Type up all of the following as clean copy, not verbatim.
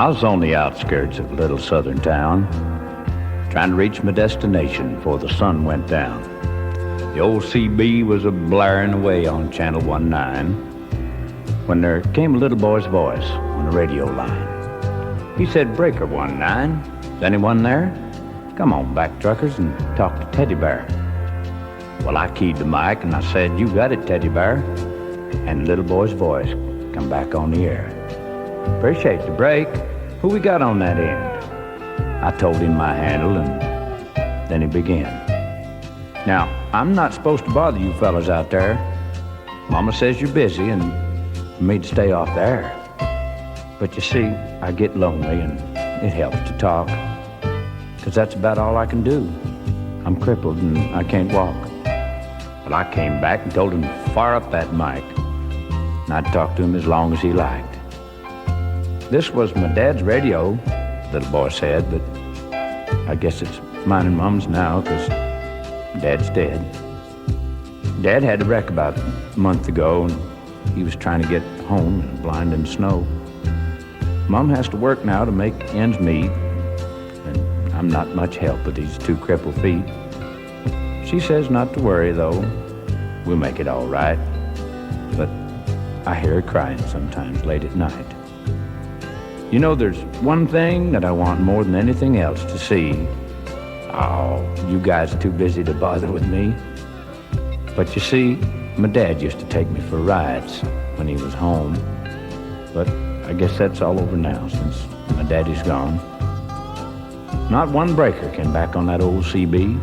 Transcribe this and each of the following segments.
I was on the outskirts of a little southern town, trying to reach my destination before the sun went down. The old CB was a-blaring away on Channel 19 when there came a little boy's voice on the radio line. He said, "Breaker 19, is anyone there? Come on back, truckers, and talk to Teddy Bear." Well, I keyed the mic and I said, "You got it, Teddy Bear." And the little boy's voice come back on the air. "Appreciate the break. Who we got on that end?" I told him my handle, and then he began. "Now, I'm not supposed to bother you fellas out there. Mama says you're busy and for me to stay off the air. But you see, I get lonely and it helps to talk, 'cause that's about all I can do. I'm crippled and I can't walk." But I came back and told him to fire up that mic, and I'd talk to him as long as he liked. "This was my dad's radio," the little boy said, "but I guess it's mine and Mom's now, 'cause Dad's dead. Dad had a wreck about a month ago, and he was trying to get home in a blinding snow. Mom has to work now to make ends meet, and I'm not much help with these two crippled feet. She says not to worry, though. We'll make it all right. But I hear her crying sometimes late at night. You know, there's one thing that I want more than anything else to see. Oh, you guys are too busy to bother with me. But you see, my dad used to take me for rides when he was home. But I guess that's all over now since my daddy's gone. Not one breaker came back on that old CB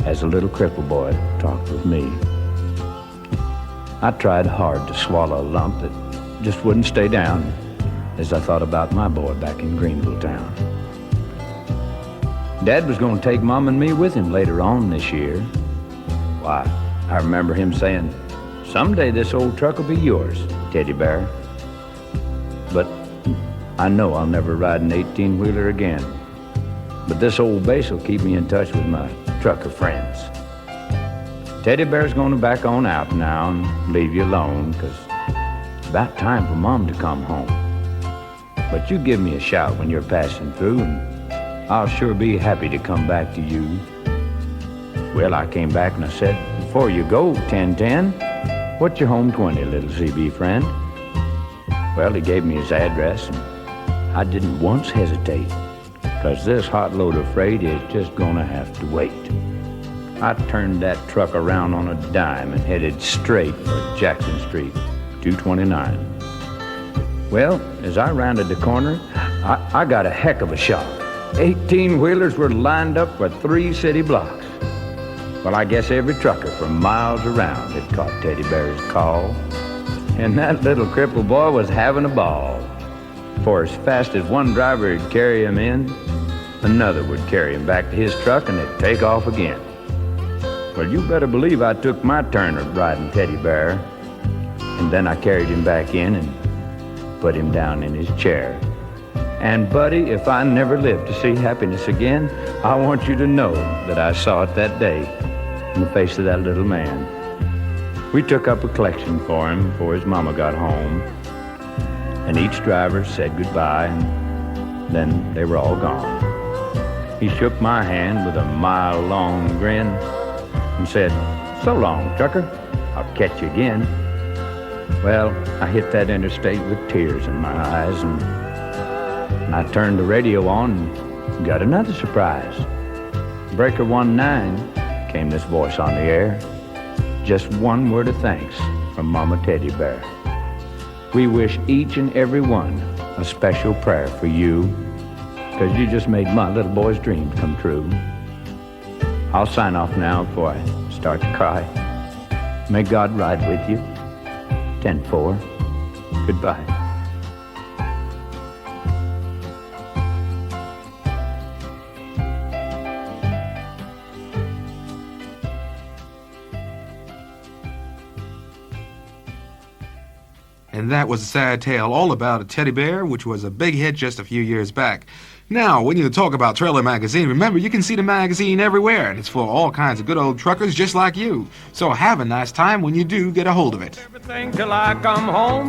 as a little cripple boy talked with me. I tried hard to swallow a lump that just wouldn't stay down as I thought about my boy back in Greenville town. Dad was going to take Mom and me with him later on this year. Why, I remember him saying, "Someday this old truck will be yours, Teddy Bear." But I know I'll never ride an 18-wheeler again. But this old base will keep me in touch with my trucker friends. Teddy Bear's going to back on out now and leave you alone, 'cause it's about time for Mom to come home. But you give me a shout when you're passing through, and I'll sure be happy to come back to you. Well, I came back and I said, "Before you go, 1010, what's your home 20, little CB friend?" Well, he gave me his address, and I didn't once hesitate, 'cause this hot load of freight is just gonna have to wait. I turned that truck around on a dime and headed straight for Jackson Street, 229. Well, as I rounded the corner, I got a heck of a shock. 18-wheelers were lined up for 3 city blocks. Well, I guess every trucker for miles around had caught Teddy Bear's call, and that little crippled boy was having a ball. For as fast as one driver would carry him in, another would carry him back to his truck and they'd take off again. Well, you better believe I took my turn of riding Teddy Bear, and then I carried him back in and put him down in his chair. And buddy, if I never live to see happiness again, I want you to know that I saw it that day in the face of that little man. We took up a collection for him before his mama got home, and each driver said goodbye, and then they were all gone. He shook my hand with a mile-long grin and said, "So long, trucker, I'll catch you again." Well, I hit that interstate with tears in my eyes, and I turned the radio on and got another surprise. "Breaker 19, came this voice on the air. "Just one word of thanks from Mama Teddy Bear. We wish each and every one a special prayer for you, 'cause you just made my little boy's dreams come true." I'll sign off now before I start to cry. May God ride with you. 10-4. Goodbye. And that was a sad tale all about a teddy bear, which was a big hit just a few years back. Now, we need to talk about Trailer Magazine. Remember, you can see the magazine everywhere, and it's for all kinds of good old truckers just like you. So have a nice time when you do get a hold of it. Everything till I come home.